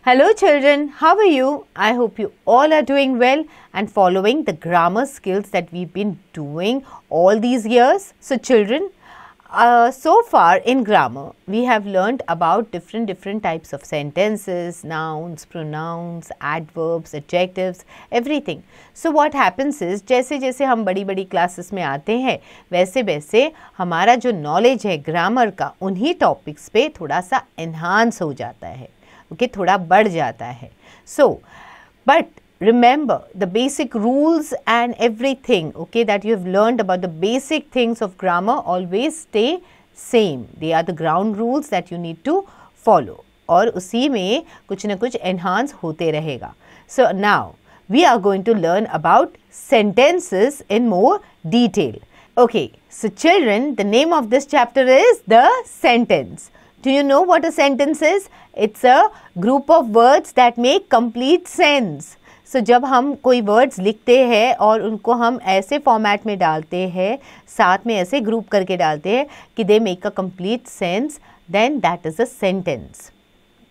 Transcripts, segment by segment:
Hello children, how are you? I hope you all are doing well and following the grammar skills that we've been doing all these years. So children, so far in grammar, we have learned about different types of sentences, nouns, pronouns, adverbs, adjectives, everything. So what happens is, जैसे जैसे हम बड़ी classes में आते हैं, वैसे वैसे हमारा जो नॉलेज है ग्रामर का उन्हीं टॉपिक्स पे थोड़ा सा एनहांस हो जाता है. Okay, थोड़ा बढ़ जाता है. So, but remember the basic rules and everything, okay, that you have learned about the basic things of grammar always stay same. They are the ground rules that you need to follow. और उसी में कुछ न कुछ enhance होते रहेगा. So now we are going to learn about sentences in more detail. Okay, so children, the name of this chapter is the sentence. Do you know what a sentence is? It's a group of words that make complete sense. So जब हम कोई words लिखते हैं और उनको हम ऐसे format में डालते हैं, साथ में ऐसे group करके डालते हैं कि they make a complete sense, then that is a sentence.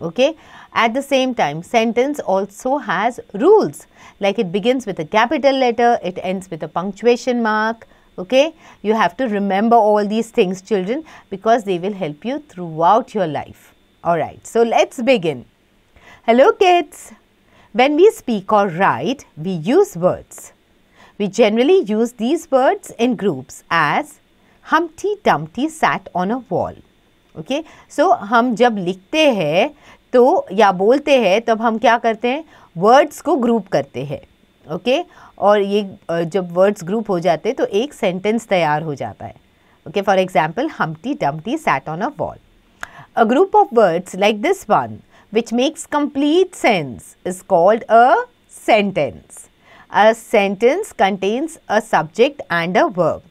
Okay? At the same time, sentence also has rules. Like it begins with a capital letter, it ends with a punctuation mark. Okay, you have to remember all these things, children, because they will help you throughout your life. Alright, so let's begin. Hello kids. When we speak or write, we use words. We generally use these words in groups as Humpty Dumpty sat on a wall. Okay, so हम जब लिखते हैं तो या बोलते हैं तब हम क्या करते हैं, words को group करते हैं. ओके और ये जब वर्ड्स ग्रुप हो जाते हैं तो एक सेंटेंस तैयार हो जाता है. Okay, for example Humpty Dumpty sat on a wall. A group of words like this one which makes complete sense is called a sentence. A sentence contains a subject and a verb.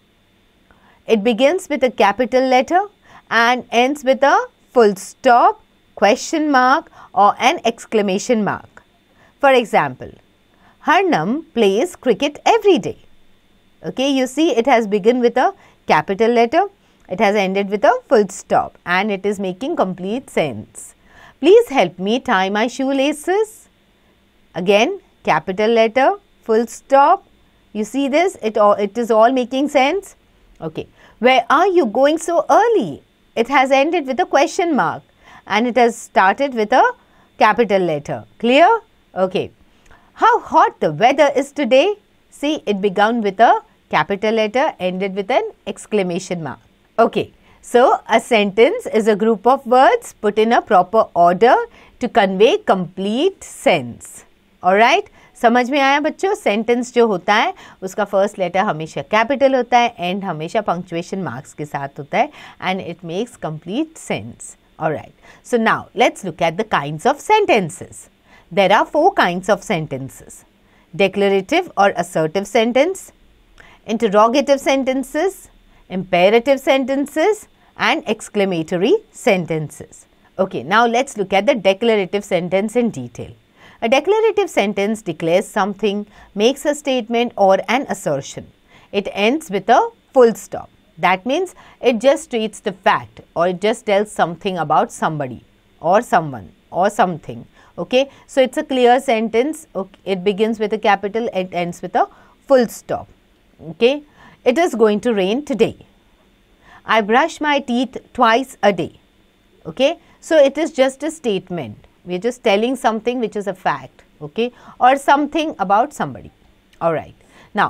It begins with a capital letter and ends with a full stop, question mark or an exclamation mark. For example, Harnam plays cricket every day. Okay, you see it has begun with a capital letter, it has ended with a full stop and it is making complete sense. Please help me tie my shoelaces. Again, capital letter, full stop. You see this? It is all making sense. Okay, where are you going so early? It has ended with a question mark and it has started with a capital letter. Clear? Okay. How hot the weather is today? See, it began with a capital letter, ended with an exclamation mark. Okay, so a sentence is a group of words put in a proper order to convey complete sense. Alright? समझ में आया बच्चों? Sentence जो होता है उसका first letter हमेशा capital होता है, end हमेशा punctuation marks के साथ होता है and it makes complete sense. Alright, so now let's look at the kinds of sentences. There are 4 kinds of sentences: declarative or assertive sentence, interrogative sentences, imperative sentences, and exclamatory sentences. Okay, now let's look at the declarative sentence in detail. A declarative sentence declares something, makes a statement or an assertion. It ends with a full stop. That means it just states the fact or it just tells something about somebody or someone or something. Okay, so it's a clear sentence. Okay, it begins with a capital, it ends with a full stop. Okay, it is going to rain today. I brush my teeth twice a day. Okay, so it is just a statement. We are just telling something which is a fact. Okay, or something about somebody. Alright, now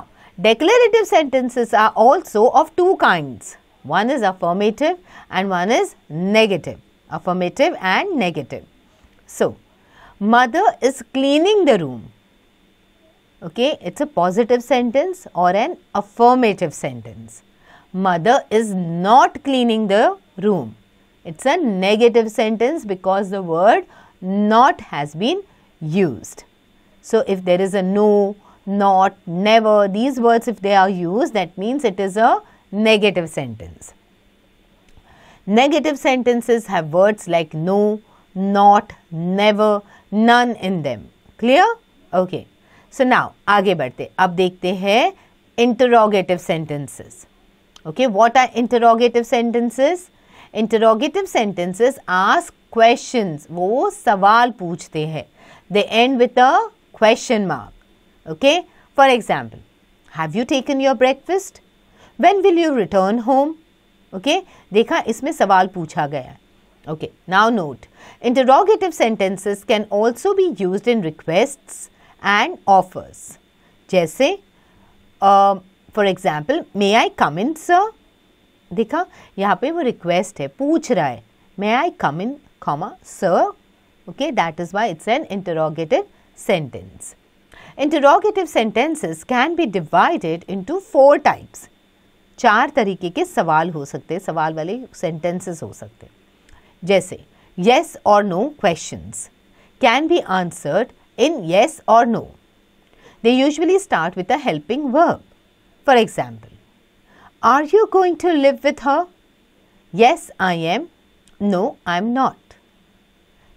declarative sentences are also of 2 kinds. One is affirmative and one is negative. Affirmative and negative. So, mother is cleaning the room. Okay, it's a positive sentence or an affirmative sentence. Mother is not cleaning the room. It's a negative sentence because the word not has been used. So, if there is a no, not, never, these words if they are used, that means it is a negative sentence. Negative sentences have words like no, not, never, none in them. Clear? Okay. So now आगे बढ़ते, अब देखते हैं interrogative sentences. Okay, what are interrogative sentences? Interrogative sentences ask questions. वो सवाल पूछते हैं. They end with a question mark. Okay? For example, have you taken your breakfast? When will you return home? Okay? देखा, इसमें सवाल पूछा गया है. Okay, now note, interrogative sentences can also be used in requests and offers. जैसे, for example, may I come in, sir? देखा, यहाँ पे वो request है, पूछ रहा है, may I come in, comma, sir? Okay, that is why it's an interrogative sentence. Interrogative sentences can be divided into 4 types. 4 तरीके के सवाल हो सकते हैं, सवाल वाले sentences हो सकते हैं. जैसे yes or no questions can be answered in yes or no. They usually start with a helping verb. For example, are you going to live with her? Yes, I am. No, I am not.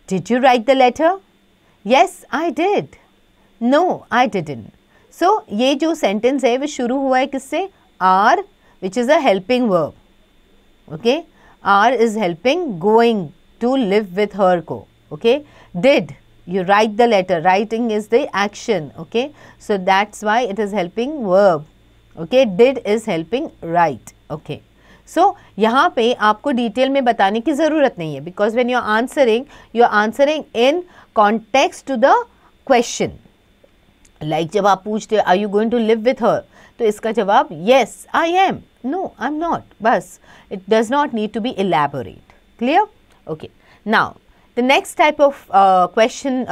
Did you write the letter? Yes, I did. No, I didn't. So ये जो sentence है वो शुरू हुआ है किससे? Are, which is a helping verb. Okay? Are is helping going to live with her को. Okay? Did, you write the letter. Writing is the action. Okay? So that's why it is helping verb. Okay? Did is helping write. Okay? So यहाँ पे आपको detail में बताने की ज़रूरत नहीं है, because when you are answering in context to the question. Like जब आप पूछते हो, are you going to live with her? तो इसका जवाब yes, I am. No, I'm not. बस, it does not need to be elaborate. Clear? Okay. Now, the next type of question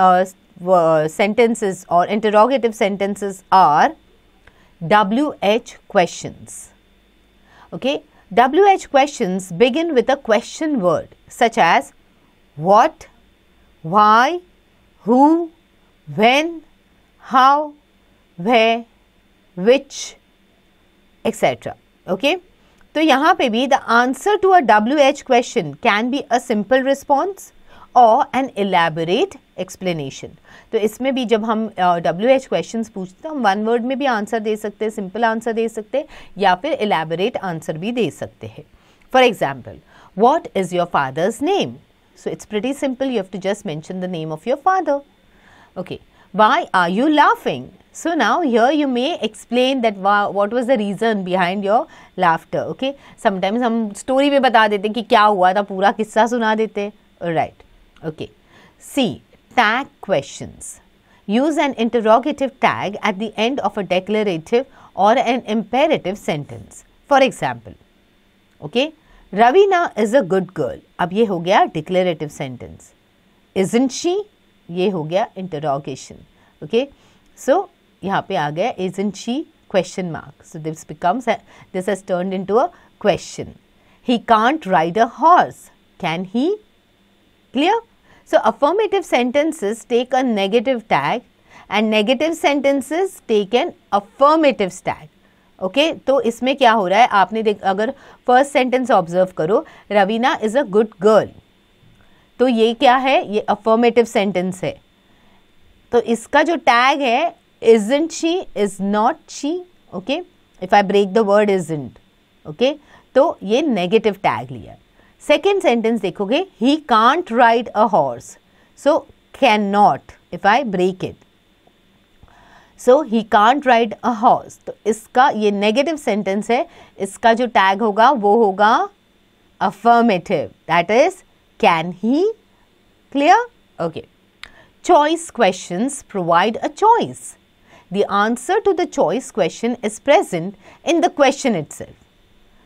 sentences or interrogative sentences are WH questions. Okay? WH questions begin with a question word such as what, why, who, when, how, where, which, etc. Okay? तो यहाँ पे भी the answer to a WH question can be a simple response or an elaborate explanation. तो इसमें भी जब हम WH questions पूछते हैं, हम one word में भी आंसर दे सकते हैं, सिंपल आंसर दे सकते हैं या फिर elaborate आंसर भी दे सकते हैं. For example, what is your father's name? So it's pretty simple. You have to just mention the name of your father. Okay. Why are you laughing? So now here you may explain that what was the reason behind your laughter. Okay. Sometimes हम story में बता देते हैं कि क्या हुआ था, पूरा किस्सा सुना देते हैं. Alright. Okay. C. Tag questions. Use an interrogative tag at the end of a declarative or an imperative sentence. For example, okay, Ravina is a good girl. अब ये हो गया declarative sentence. Isn't she? ये हो गया interrogation. Okay. So यहाँ पे आ गया isn't she question mark. So this has turned into a question. He can't ride a horse. Can he? Clear? So affirmative sentences take a negative tag and negative sentences take an affirmative tag. Okay, तो इसमें क्या हो रहा है, आपने अगर first sentence observe करो, Raveena is a good girl, तो ये क्या है, ये अफर्मेटिव सेंटेंस है. तो इसका जो टैग है isn't she, is not she. Okay, if I break the word isn't, okay, तो ये नेगेटिव टैग लिया. सेकेंड सेंटेंस देखोगे, he can't ride a horse, so cannot if I break it. So he can't ride a horse. तो इसका ये negative sentence है, इसका जो टैग होगा वो होगा affirmative, that is can he. Clear? Okay. Choice questions provide a choice. The answer to the choice question is present in the question itself.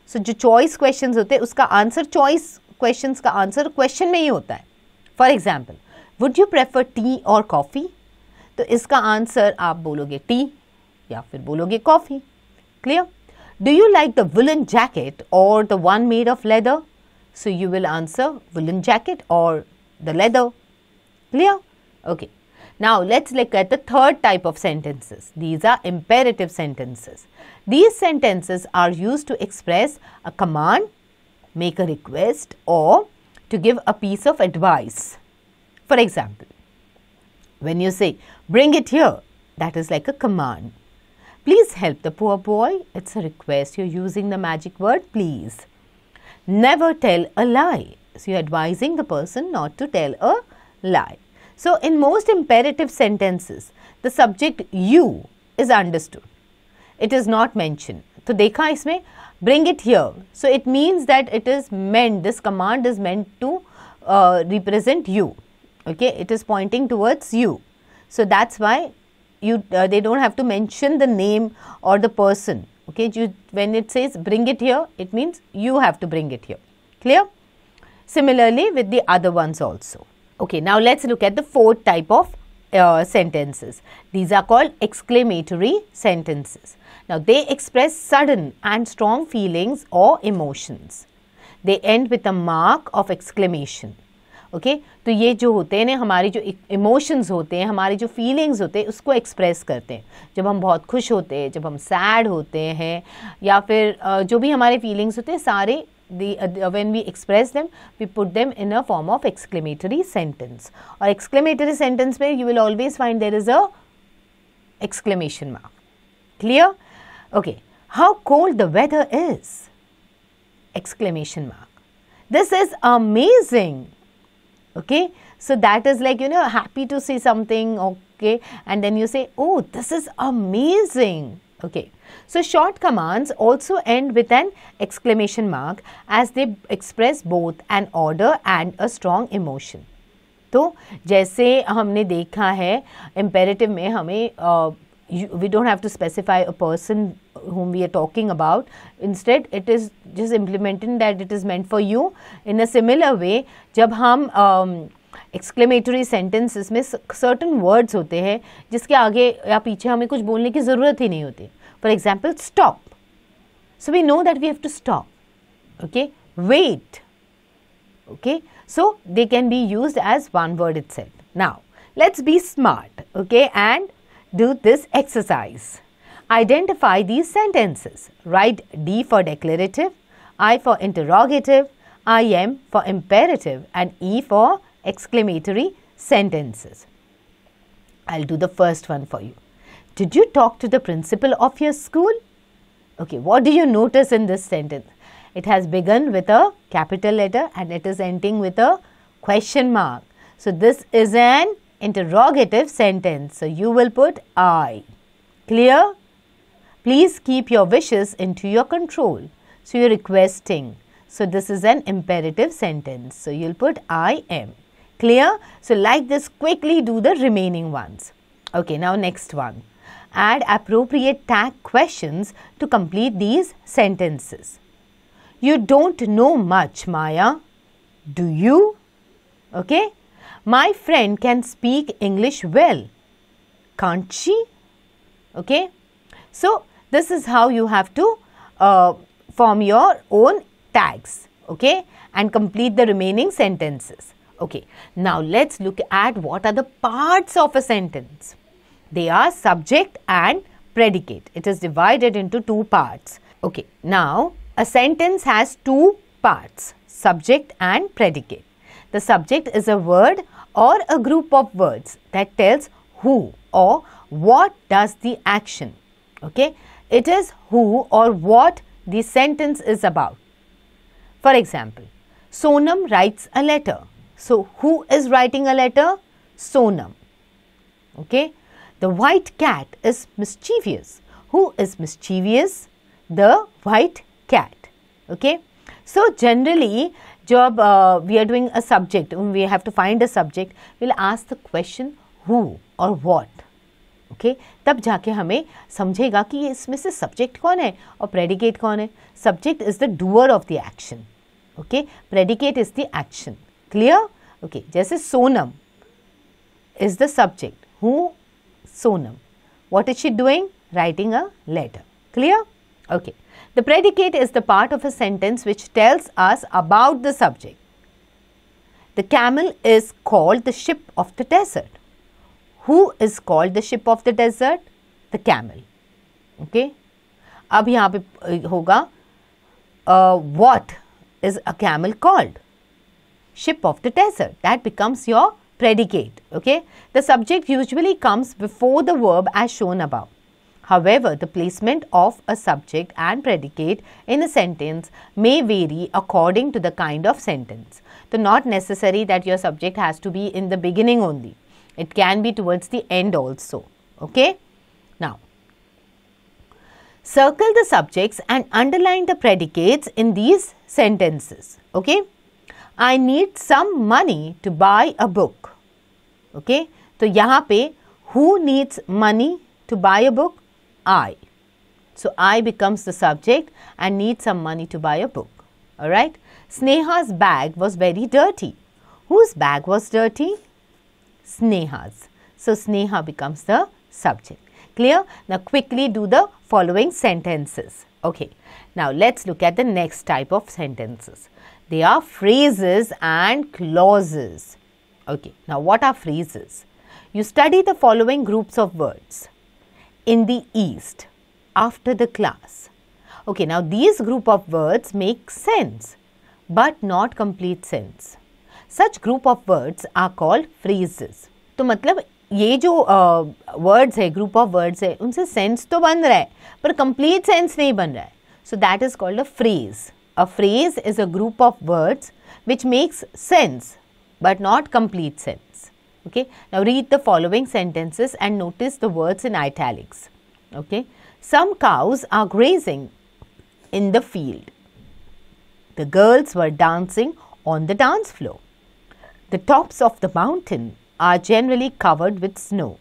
So जो choice questions होते हैं उसका आंसर, choice questions का answer question में ही होता है. For example, would you prefer tea or coffee? तो इसका आंसर आप बोलोगे टी या फिर बोलोगे coffee. Clear? Do you like the woollen jacket or the one made of leather? So you will answer woollen jacket or the leather. Clear? Okay. Now let's look at the third type of sentences. These are imperative sentences. These sentences are used to express a command, make a request, or to give a piece of advice. For example, when you say, bring it here, that is like a command. Please help the poor boy. It's a request. You're using the magic word please. Never tell a lie. So, you're advising the person not to tell a lie. So, in most imperative sentences, the subject you is understood. It is not mentioned. तो देखा इसमें, bring it here. So, it means that it is meant, this command is meant to represent you. Okay, it is pointing towards you. So, that's why they don't have to mention the name or the person. Okay, when it says bring it here, it means you have to bring it here. Clear? Similarly with the other ones also. Okay, now let's look at the fourth type of sentences. These are called exclamatory sentences. Now, they express sudden and strong feelings or emotions. They end with a mark of exclamation. Okay तो ये जो होते हैं ना, हमारे जो emotions होते हैं, हमारे जो फीलिंग्स होते हैं, उसको एक्सप्रेस करते हैं. जब हम बहुत खुश होते हैं, जब हम सैड होते हैं, या फिर जो भी हमारे फीलिंग्स होते हैं, सारे when we express them, we put them in a form of exclamatory sentence. और exclamatory sentence में you will always find there is a exclamation mark. Clear? Okay. How cold the weather is! Exclamation mark. This is amazing. Okay, so that is like, happy to see something, okay, and then you say, oh, this is amazing. Okay, so short commands also end with an exclamation mark as they express both an order and a strong emotion. तो जैसे हमने देखा है imperative में हमें we don't have to specify a person whom we are talking about. Instead, it is just implementing that it is meant for you. In a similar way, जब हम exclamatory sentences में certain words होते हैं जिसके आगे या पीछे हमें कुछ बोलने की ज़रूरत ही नहीं होती. For example, stop. So we know that we have to stop. Okay, wait. Okay, so they can be used as one word itself. Now, let's be smart. Okay, and do this exercise. Identify these sentences. Write D for declarative, I for interrogative, IM for imperative, and E for exclamatory sentences. I'll do the first one for you. Did you talk to the principal of your school? Okay, what do you notice in this sentence? It has begun with a capital letter and it is ending with a question mark. So, this is an interrogative sentence. So, you will put I. Clear? Please keep your wishes into your control. So, you're requesting. So, this is an imperative sentence. So, you'll put I am. Clear? So, like this, quickly do the remaining ones. Okay, now next one. Add appropriate tag questions to complete these sentences. You don't know much, Maya. Do you? Okay. My friend can speak English well. Can't she? Okay. So, this is how you have to form your own tags. Okay. And complete the remaining sentences. Okay. Now, let's look at what are the parts of a sentence. They are subject and predicate. It is divided into two parts. Okay. Now, a sentence has two parts, subject and predicate. The subject is a word or a group of words that tells who or what does the action. Okay. It is who or what the sentence is about. For example, Sonam writes a letter. So, who is writing a letter? Sonam. Okay. The white cat is mischievous. Who is mischievous? The white cat. Okay. So, generally, job we are doing a subject, we have to find a subject, we'll ask the question who or what. Okay. तब जाके हमें समझेगा कि इसमें से subject कौन है और predicate कौन है. Subject is the doer of the action. Okay. Predicate is the action. Clear? Okay. जैसे Sonam is the subject. Who? Sonam. What is she doing? Writing a letter. Clear? Okay. The predicate is the part of a sentence which tells us about the subject. The camel is called the ship of the desert. Who is called the ship of the desert? The camel. Okay. अब यहाँ पे होगा what is a camel called? Ship of the desert. That becomes your predicate. Okay. The subject usually comes before the verb as shown above. However, the placement of a subject and predicate in a sentence may vary according to the kind of sentence. So, not necessary that your subject has to be in the beginning only. It can be towards the end also. Okay? Now, circle the subjects and underline the predicates in these sentences. Okay? I need some money to buy a book. Okay? तो यहाँ पे who needs money to buy a book? I. So I becomes the subject and needs some money to buy a book. Alright? Sneha's bag was very dirty. Whose bag was dirty? Sneha's. So Sneha becomes the subject. Clear? Now quickly do the following sentences. Okay. Now let's look at the next type of sentences. They are phrases and clauses. Okay. Now what are phrases? You study the following groups of words. In the east, after the class. Okay, now these group of words make sense, but not complete sense. Such group of words are called phrases. तो मतलब ये जो words है, group of words है, उनसे sense तो बन रहा है, पर complete sense नहीं बन रहा है. So that is called a phrase. A phrase is a group of words which makes sense, but not complete sense. Okay. Now read the following sentences and notice the words in italics. Okay. Some cows are grazing in the field. The girls were dancing on the dance floor. The tops of the mountain are generally covered with snow.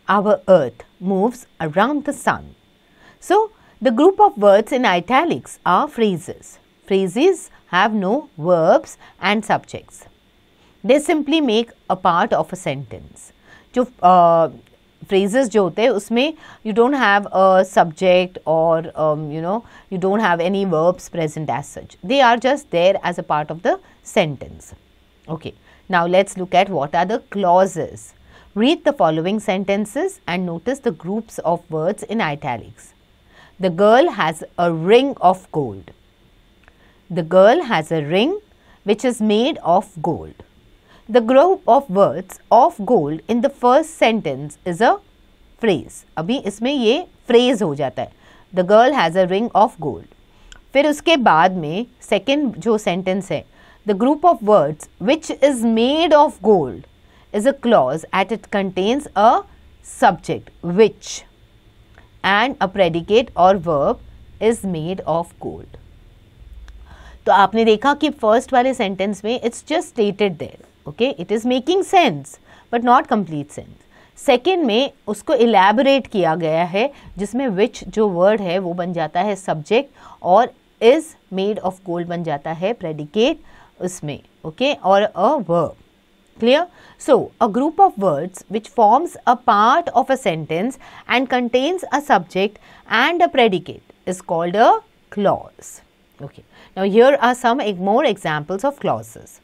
Our earth moves around the sun. So, the group of words in italics are phrases. Phrases have no verbs and subjects. They simply make a part of a sentence. जो phrases जो होते हैं उसमें you don't have a subject or you don't have any verbs present as such. They are just there as a part of the sentence. Okay. Now let's look at what are the clauses. Read the following sentences and notice the groups of words in italics. The girl has a ring of gold. The girl has a ring which is made of gold. The group of words of gold in the first sentence is a phrase. अभी इसमें ये phrase हो जाता है. The girl has a ring of gold. फिर उसके बाद में second जो sentence है, the group of words which is made of gold is a clause and it contains a subject which and a predicate or verb is made of gold. तो आपने देखा कि first वाले sentence में it's just stated there. Okay, it is making sense but not complete sense. Second में उसको elaborate किया गया है जिसमें which जो word है वो बन जाता है subject और is made of gold बन जाता है predicate उसमें. Okay, or a verb. Clear? So, a group of words which forms a part of a sentence and contains a subject and a predicate is called a clause. Okay. Now, here are some more examples of clauses.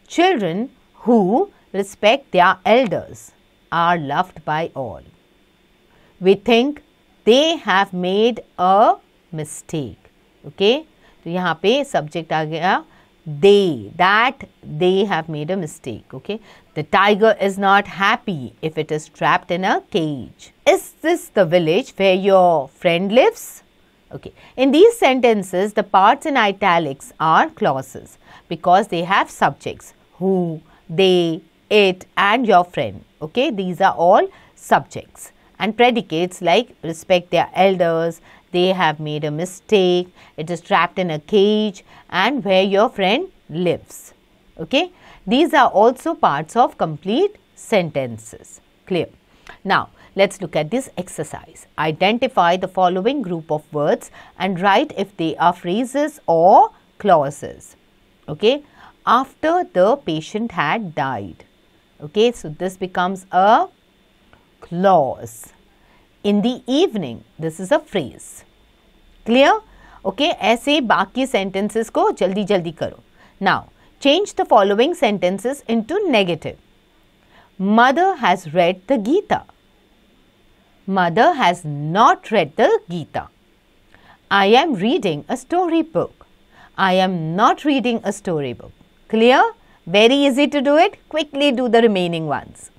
Children who respect their elders are loved by all. We think they have made a mistake. Okay. तो यहाँ पे subject आ गया they, that they have made a mistake. Okay. The tiger is not happy if it is trapped in a cage. Is this the village where your friend lives? Okay. In these sentences, the parts in italics are clauses because they have subjects who, they, it and your friend. Okay. These are all subjects and predicates like respect their elders, they have made a mistake, it is trapped in a cage and where your friend lives. Okay. These are also parts of complete sentences. Clear? Now, let's look at this exercise. Identify the following group of words and write if they are phrases or clauses. Okay. After the patient had died. Okay. So, this becomes a clause. In the evening, this is a phrase. Clear? Okay. ऐसे बाकी sentences को जल्दी जल्दी करो. Now, change the following sentences into negative. Mother has read the Gita. Mother has not read the Gita. I am reading a storybook. I am not reading a storybook. Clear? Very easy to do it. Quickly do the remaining ones.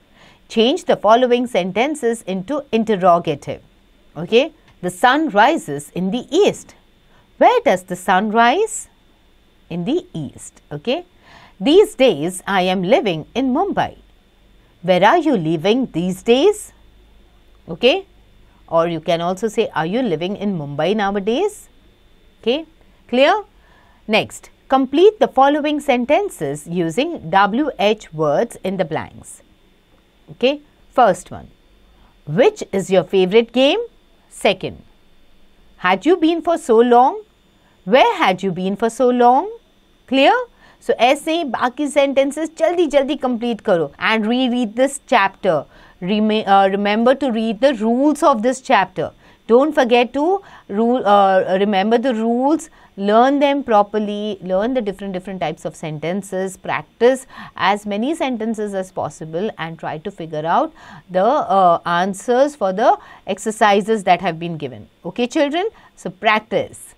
Change the following sentences into interrogative. Okay, the sun rises in the east. Where does the sun rise? In the east. Okay, these days I am living in Mumbai. Where are you living these days? Okay, or you can also say, are you living in Mumbai nowadays? Okay, clear? Next, complete the following sentences using WH words in the blanks. Okay, first one, which is your favorite game? Second, had you been for so long? Where had you been for so long? Clear? So ऐसे ही बाकी sentences जल्दी जल्दी complete करो and reread this chapter. Remember to read the rules of this chapter. Don't forget to remember the rules, learn them properly, learn the different types of sentences, practice as many sentences as possible and try to figure out the answers for the exercises that have been given. Okay children, so practice.